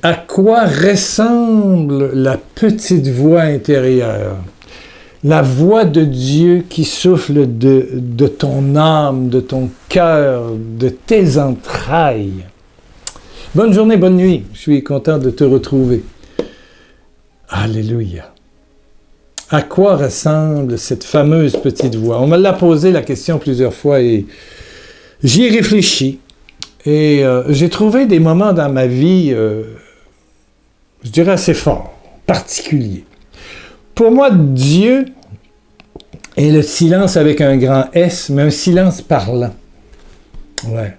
À quoi ressemble la petite voix intérieure? La voix de Dieu qui souffle de ton âme, de ton cœur, de tes entrailles. Bonne journée, bonne nuit. Je suis content de te retrouver. Alléluia. À quoi ressemble cette fameuse petite voix? On me l'a posé la question plusieurs fois et j'y ai réfléchi. Et j'ai trouvé des moments dans ma vie, je dirais assez forts, particuliers. Pour moi, Dieu est le silence avec un grand S, mais un silence parlant. Ouais.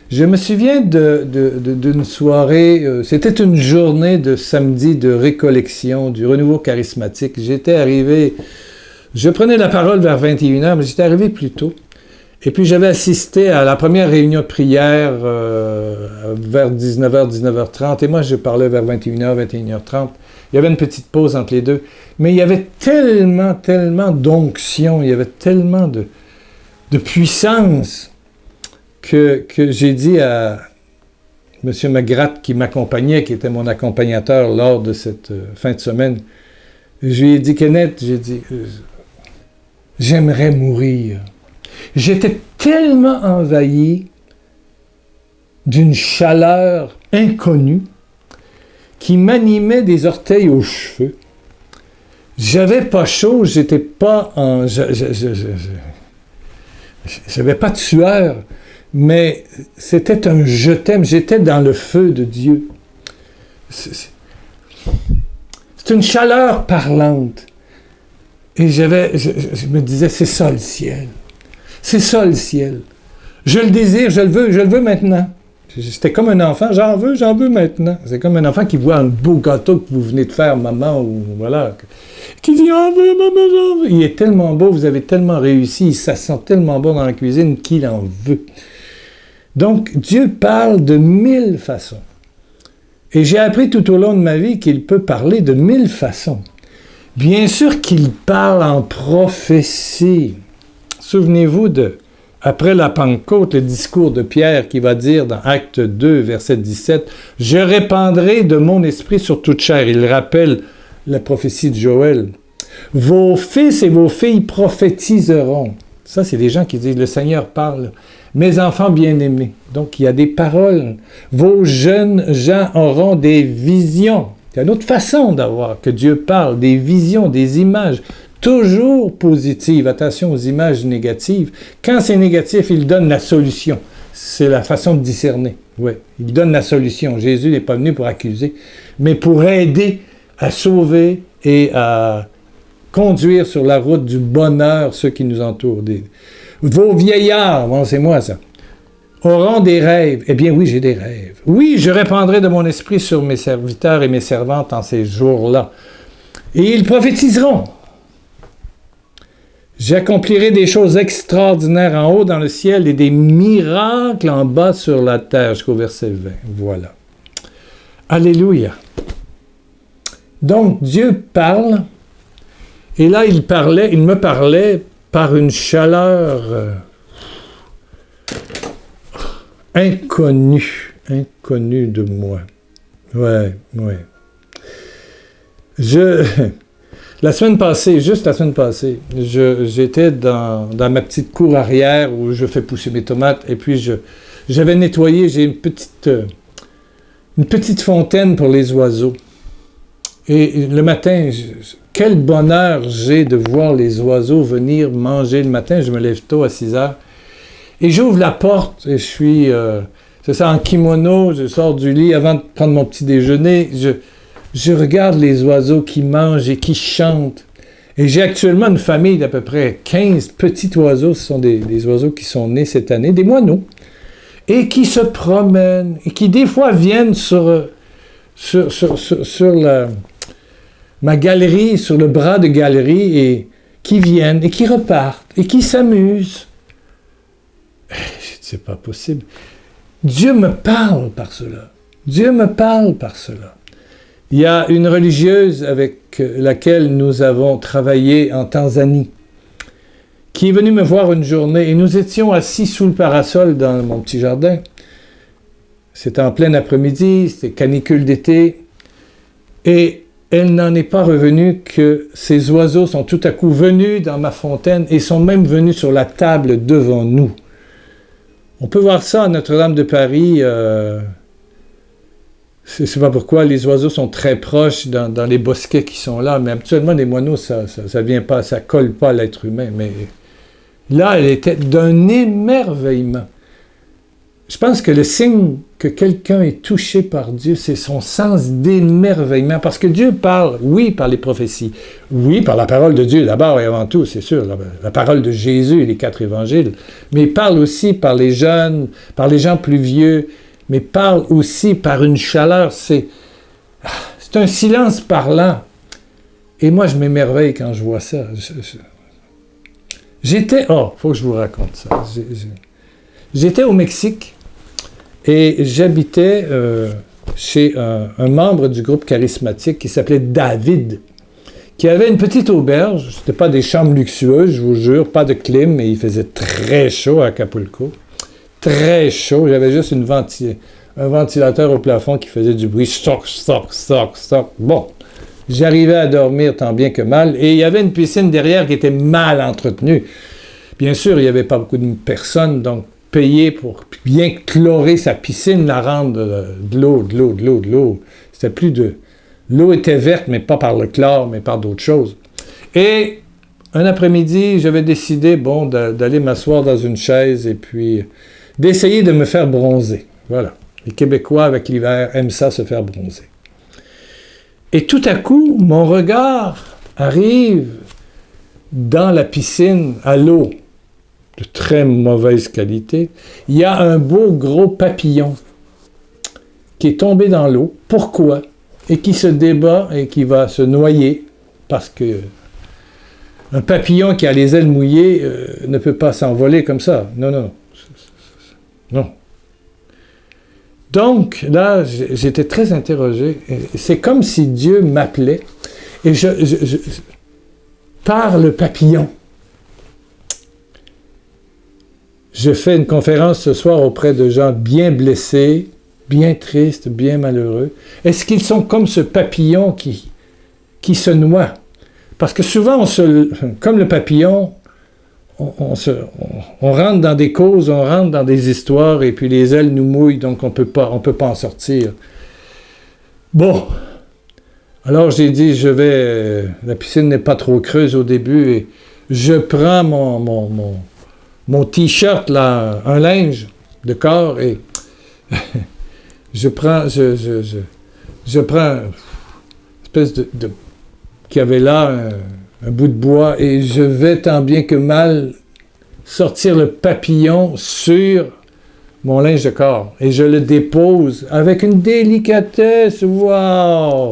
Je me souviens d'une soirée, c'était une journée de samedi de récollection, du renouveau charismatique. J'étais arrivé, je prenais la parole vers 21h, mais j'étais arrivé plus tôt. Et puis j'avais assisté à la première réunion de prière vers 19h, 19h30, et moi je parlais vers 21h, 21h30. Il y avait une petite pause entre les deux. Mais il y avait tellement d'onction, il y avait tellement de puissance que j'ai dit à M. McGrath qui m'accompagnait, qui était mon accompagnateur lors de cette fin de semaine, je lui ai dit, Kenneth, j'ai dit, j'aimerais mourir. J'étais tellement envahi d'une chaleur inconnue qui m'animait des orteils aux cheveux. J'avais pas chaud, j'étais pas en... J'avais pas de sueur, mais c'était un je t'aime, j'étais dans le feu de Dieu. C'est une chaleur parlante. Et je me disais, c'est ça le ciel. C'est ça le ciel. Je le désire, je le veux maintenant. J'étais comme un enfant, j'en veux maintenant. C'est comme un enfant qui voit un beau gâteau que vous venez de faire, maman, ou voilà, qui dit, j'en veux, maman, j'en veux. Il est tellement beau, vous avez tellement réussi, ça sent tellement bon dans la cuisine qu'il en veut. Donc, Dieu parle de 1000 façons. Et j'ai appris tout au long de ma vie qu'il peut parler de 1000 façons. Bien sûr qu'il parle en prophétie. Souvenez-vous après la Pentecôte, le discours de Pierre qui va dire dans Acte 2, verset 17, « Je répandrai de mon esprit sur toute chair. » Il rappelle la prophétie de Joël. « Vos fils et vos filles prophétiseront. » Ça, c'est des gens qui disent, « Le Seigneur parle. » « Mes enfants bien-aimés. » Donc, il y a des paroles. « Vos jeunes gens auront des visions. » Il y a une autre façon d'avoir que Dieu parle, des visions, des images. Toujours positive. Attention aux images négatives. Quand c'est négatif, il donne la solution. C'est la façon de discerner. Oui, il donne la solution. Jésus n'est pas venu pour accuser, mais pour aider à sauver et à conduire sur la route du bonheur ceux qui nous entourent. Vos vieillards, bon, c'est moi ça, auront des rêves. Eh bien oui, j'ai des rêves. Oui, je répandrai de mon esprit sur mes serviteurs et mes servantes en ces jours-là. Et ils prophétiseront. J'accomplirai des choses extraordinaires en haut dans le ciel et des miracles en bas sur la terre, jusqu'au verset 20. Voilà. Alléluia. Donc, Dieu parle, et là, il me parlait par une chaleur inconnue de moi. Ouais. La semaine passée, j'étais dans ma petite cour arrière où je fais pousser mes tomates et puis j'avais nettoyé, j'ai une petite fontaine pour les oiseaux. Et le matin, quel bonheur j'ai de voir les oiseaux venir manger le matin. Je me lève tôt à 6 heures et j'ouvre la porte et je suis, c'est ça, en kimono, je sors du lit avant de prendre mon petit déjeuner, je regarde les oiseaux qui mangent et qui chantent. Et j'ai actuellement une famille d'à peu près 15 petits oiseaux. Ce sont des oiseaux qui sont nés cette année, des moineaux, et qui se promènent, et qui des fois viennent sur ma galerie, sur le bras de galerie, et qui viennent, et qui repartent, et qui s'amusent. C'est pas possible. Dieu me parle par cela. Il y a une religieuse avec laquelle nous avons travaillé en Tanzanie qui est venue me voir une journée et nous étions assis sous le parasol dans mon petit jardin. C'était en plein après-midi, c'était canicule d'été, et elle n'en est pas revenue que ces oiseaux sont tout à coup venus dans ma fontaine et sont même venus sur la table devant nous. On peut voir ça à Notre-Dame de Paris. Je ne sais pas pourquoi, les oiseaux sont très proches dans les bosquets qui sont là, mais habituellement, les moineaux, ça vient pas, ça colle pas à l'être humain. Mais là, elle était d'un émerveillement. Je pense que le signe que quelqu'un est touché par Dieu, c'est son sens d'émerveillement. Parce que Dieu parle, oui, par les prophéties, oui, par la parole de Dieu, d'abord et avant tout, c'est sûr, la parole de Jésus et les 4 évangiles, mais il parle aussi par les jeunes, par les gens plus vieux, mais parle aussi par une chaleur. C'est un silence parlant. Et moi, je m'émerveille quand je vois ça. J'étais... Oh, il faut que je vous raconte ça. J'étais au Mexique et j'habitais chez un membre du groupe charismatique qui s'appelait David, qui avait une petite auberge. Ce n'était pas des chambres luxueuses, je vous jure, pas de clim, mais il faisait très chaud à Acapulco. Très chaud. J'avais juste un ventilateur au plafond qui faisait du bruit. Stoc, stoc, stoc, stoc. Bon, j'arrivais à dormir tant bien que mal. Et il y avait une piscine derrière qui était mal entretenue. Bien sûr, il n'y avait pas beaucoup de personnes, donc payer pour bien chlorer sa piscine, la rendre de l'eau. C'était plus de... L'eau était verte, mais pas par le chlore, mais par d'autres choses. Et un après-midi, j'avais décidé, bon, d'aller m'asseoir dans une chaise et puis d'essayer de me faire bronzer. Voilà. Les Québécois, avec l'hiver, aiment ça, se faire bronzer. Et tout à coup, mon regard arrive dans la piscine, à l'eau, de très mauvaise qualité. Il y a un beau gros papillon qui est tombé dans l'eau. Pourquoi? Et qui se débat et qui va se noyer parce que un papillon qui a les ailes mouillées ne peut pas s'envoler comme ça. Non. Donc, là, j'étais très interrogé. C'est comme si Dieu m'appelait et par le papillon. Je fais une conférence ce soir auprès de gens bien blessés, bien tristes, bien malheureux. Est-ce qu'ils sont comme ce papillon qui se noie? Parce que souvent, comme le papillon, on rentre dans des causes, on rentre dans des histoires, et puis les ailes nous mouillent, donc on peut pas en sortir. Bon, alors j'ai dit, la piscine n'est pas trop creuse au début, et je prends mon t-shirt, là, un linge de corps, et je prends une espèce de qui avait là un bout de bois, et je vais tant bien que mal sortir le papillon sur mon linge de corps, et je le dépose avec une délicatesse, waouh!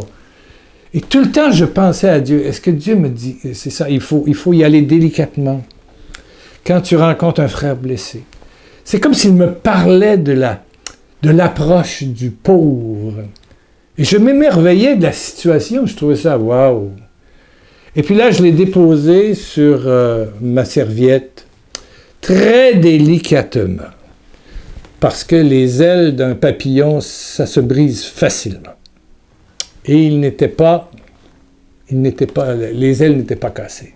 Et tout le temps, je pensais à Dieu. Est-ce que Dieu me dit, c'est ça, il faut y aller délicatement quand tu rencontres un frère blessé? C'est comme s'il me parlait de l'approche du pauvre. Et je m'émerveillais de la situation, je trouvais ça, waouh! Et puis là, je l'ai déposé sur ma serviette, très délicatement, parce que les ailes d'un papillon, ça se brise facilement. Et les ailes n'étaient pas cassées.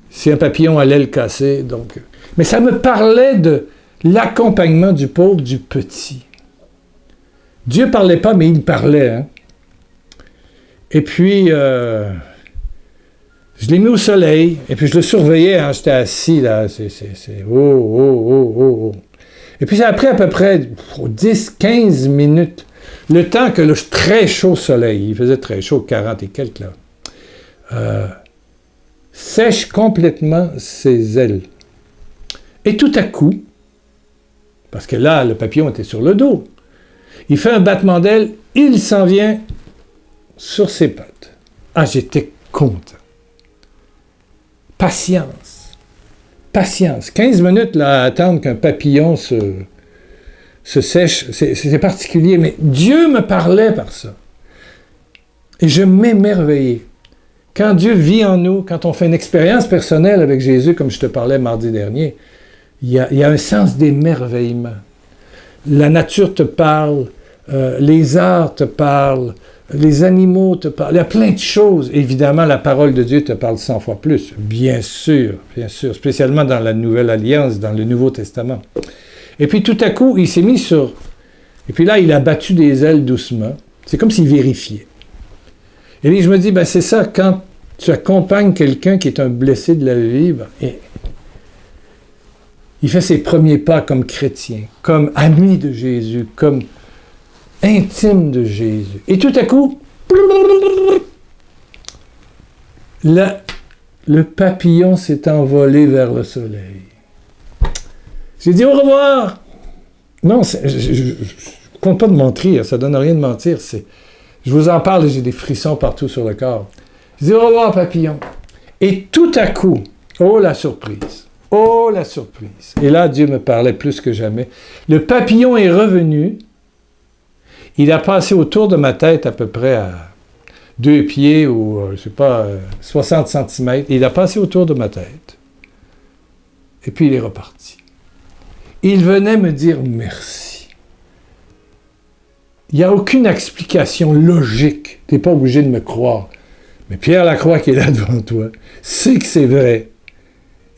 C'est un papillon à l'aile cassée, donc... Mais ça me parlait de l'accompagnement du pauvre, du petit. Dieu ne parlait pas, mais il parlait, hein. Et puis... je l'ai mis au soleil, et puis je le surveillais, hein, j'étais assis, là, oh. Et puis ça a pris à peu près 10-15 minutes, le temps que le très chaud soleil, il faisait très chaud, 40 et quelques, là, sèche complètement ses ailes. Et tout à coup, parce que là, le papillon était sur le dos, il fait un battement d'ailes, il s'en vient sur ses pattes. Ah, j'étais content. Patience. 15 minutes là, à attendre qu'un papillon se sèche, c'est particulier, mais Dieu me parlait par ça. Et je m'émerveillais. Quand Dieu vit en nous, quand on fait une expérience personnelle avec Jésus, comme je te parlais mardi dernier, il y a un sens d'émerveillement. la nature te parle, les arts te parlent, les animaux te parlent. Il y a plein de choses. Évidemment, la parole de Dieu te parle 100 fois plus. Bien sûr, spécialement dans la Nouvelle Alliance, dans le Nouveau Testament. Et puis tout à coup, il s'est mis sur... Et puis là, il a battu des ailes doucement. C'est comme s'il vérifiait. Et puis je me dis, ben c'est ça, quand tu accompagnes quelqu'un qui est un blessé de la vie, ben, il fait ses premiers pas comme chrétien, comme ami de Jésus, comme intime de Jésus. Et tout à coup, le papillon s'est envolé vers le soleil. J'ai dit au revoir. Non, je ne compte pas de mentir, ça ne donne rien de mentir. Je vous en parle et j'ai des frissons partout sur le corps. Je dis au revoir, papillon. Et tout à coup, oh la surprise, oh la surprise. Et là, Dieu me parlait plus que jamais. Le papillon est revenu. Il a passé autour de ma tête à peu près à 2 pieds ou, je ne sais pas, 60 cm. Il a passé autour de ma tête. Et puis il est reparti. Il venait me dire merci. Il n'y a aucune explication logique. Tu n'es pas obligé de me croire. Mais Pierre Lacroix qui est là devant toi, sait que c'est vrai.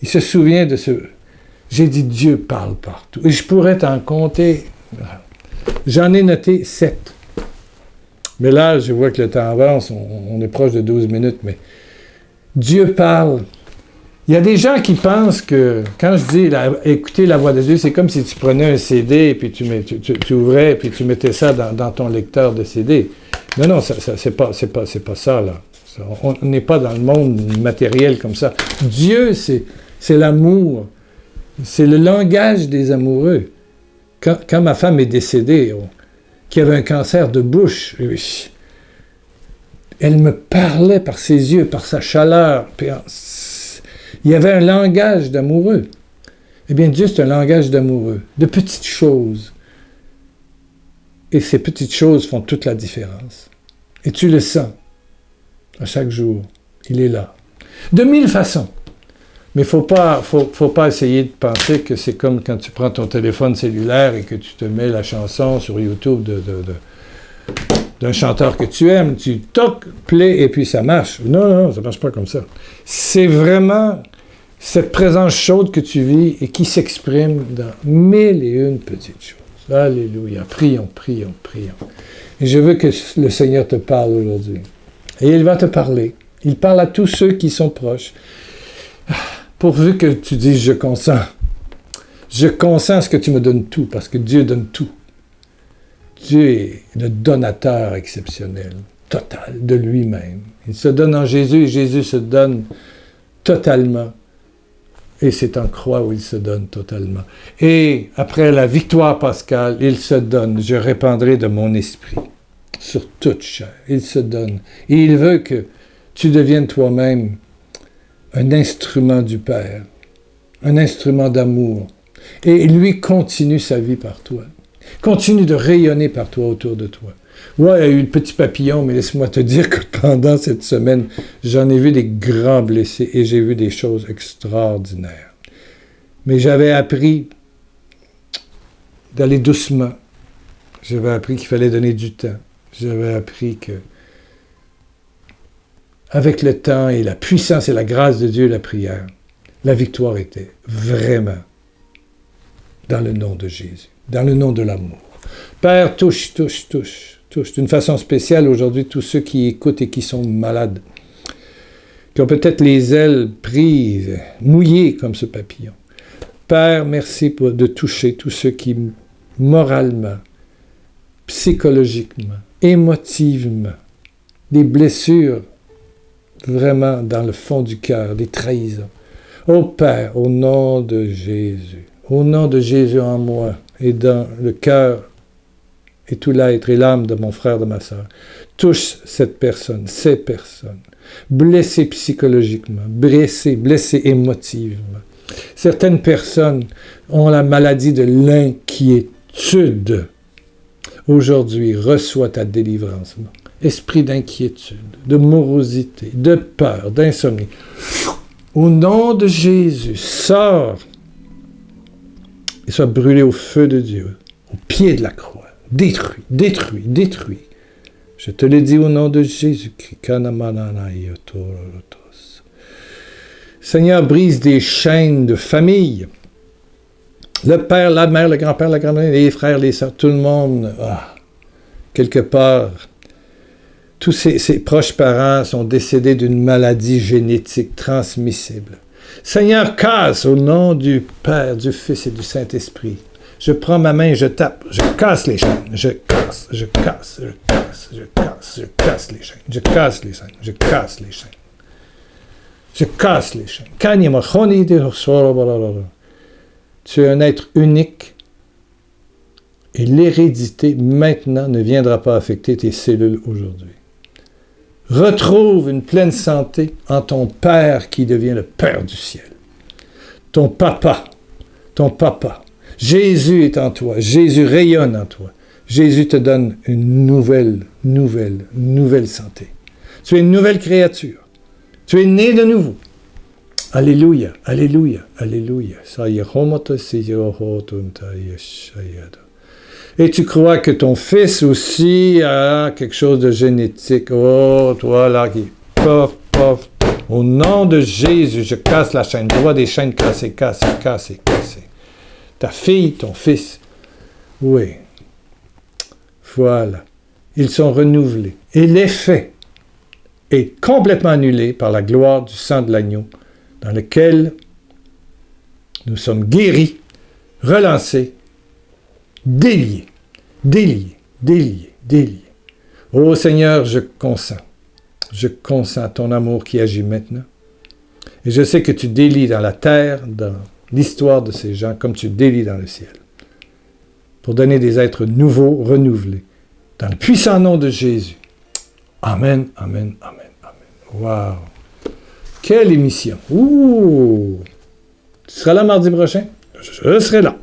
Il se souvient de ce... J'ai dit, Dieu parle partout. Et je pourrais t'en compter. J'en ai noté 7. Mais là, je vois que le temps avance. On est proche de 12 minutes. Mais Dieu parle. Il y a des gens qui pensent que, quand je dis écouter la voix de Dieu, c'est comme si tu prenais un CD et puis tu ouvrais et puis tu mettais ça dans ton lecteur de CD. Non, c'est pas ça, là. On n'est pas dans le monde matériel comme ça. Dieu, c'est l'amour. C'est le langage des amoureux. Quand ma femme est décédée, qui avait un cancer de bouche, elle me parlait par ses yeux, par sa chaleur. Il y avait un langage d'amoureux. Eh bien, Dieu, c'est un langage d'amoureux, de petites choses. Et ces petites choses font toute la différence. Et tu le sens à chaque jour. Il est là. De 1000 façons. Mais il ne faut pas essayer de penser que c'est comme quand tu prends ton téléphone cellulaire et que tu te mets la chanson sur YouTube d'un chanteur que tu aimes. Tu toques, play, et puis ça marche. Non, ça ne marche pas comme ça. C'est vraiment cette présence chaude que tu vis et qui s'exprime dans 1001 petites choses. Alléluia. Prions. Et je veux que le Seigneur te parle aujourd'hui. Et il va te parler. Il parle à tous ceux qui sont proches. Pourvu que tu dises « je consens ». Je consens à ce que tu me donnes tout, parce que Dieu donne tout. Dieu est le donateur exceptionnel, total, de lui-même. Il se donne en Jésus et Jésus se donne totalement. Et c'est en croix où il se donne totalement. Et après la victoire pascale, il se donne. Je répandrai de mon esprit sur toute chair. Il se donne. Et il veut que tu deviennes toi-même un instrument du Père, un instrument d'amour. Et lui continue sa vie par toi. Continue de rayonner par toi autour de toi. Ouais, il y a eu le petit papillon, mais laisse-moi te dire que pendant cette semaine, j'en ai vu des grands blessés et j'ai vu des choses extraordinaires. Mais j'avais appris d'aller doucement. J'avais appris qu'il fallait donner du temps. J'avais appris que avec le temps et la puissance et la grâce de Dieu, la prière, la victoire était vraiment dans le nom de Jésus, dans le nom de l'amour. Père, touche d'une façon spéciale aujourd'hui tous ceux qui écoutent et qui sont malades, qui ont peut-être les ailes prises, mouillées comme ce papillon. Père, merci de toucher tous ceux qui, moralement, psychologiquement, émotivement, des blessures, vraiment dans le fond du cœur, des trahisons. Ô Père, au nom de Jésus en moi et dans le cœur et tout l'être et l'âme de mon frère, de ma sœur, touche cette personne, ces personnes, blessées psychologiquement, blessées émotivement. Certaines personnes ont la maladie de l'inquiétude. Aujourd'hui, reçois ta délivrance. Esprit d'inquiétude, de morosité, de peur, d'insomnie. Au nom de Jésus, sors et sois brûlé au feu de Dieu. au pied de la croix. Détruis, détruis, détruis. Je te l'ai dit au nom de Jésus-Christ. Seigneur, brise des chaînes de famille. Le père, la mère, le grand-père, la grand-mère, les frères, les sœurs, tout le monde, quelque part, tous ses proches parents sont décédés d'une maladie génétique transmissible. Seigneur, casse au nom du Père, du Fils et du Saint-Esprit. Je prends ma main, je tape, je casse les chaînes, je casse, je casse, je casse, je casse, je casse les chaînes, je casse les chaînes, je casse les chaînes. Je casse les chaînes. Tu es un être unique et l'hérédité maintenant ne viendra pas affecter tes cellules aujourd'hui. Retrouve une pleine santé en ton Père qui devient le Père du ciel. Ton papa. Jésus est en toi. Jésus rayonne en toi. Jésus te donne une nouvelle santé. Tu es une nouvelle créature. Tu es né de nouveau. Alléluia, alléluia, alléluia. Et tu crois que ton fils aussi a quelque chose de génétique. Oh, toi là qui... Pof, pof. Au nom de Jésus, je casse la chaîne. Je vois des chaînes cassées. Ta fille, ton fils. Oui. Voilà. Ils sont renouvelés. Et l'effet est complètement annulé par la gloire du sang de l'agneau, dans lequel nous sommes guéris, relancés, déliés. Ô Seigneur, je consens ton amour qui agit maintenant. Et je sais que tu délies dans la terre, dans l'histoire de ces gens, comme tu délies dans le ciel, pour donner des êtres nouveaux, renouvelés, dans le puissant nom de Jésus. Amen, amen, amen, amen. Wow! Quelle émission! Ouh! Tu seras là mardi prochain? Je serai là.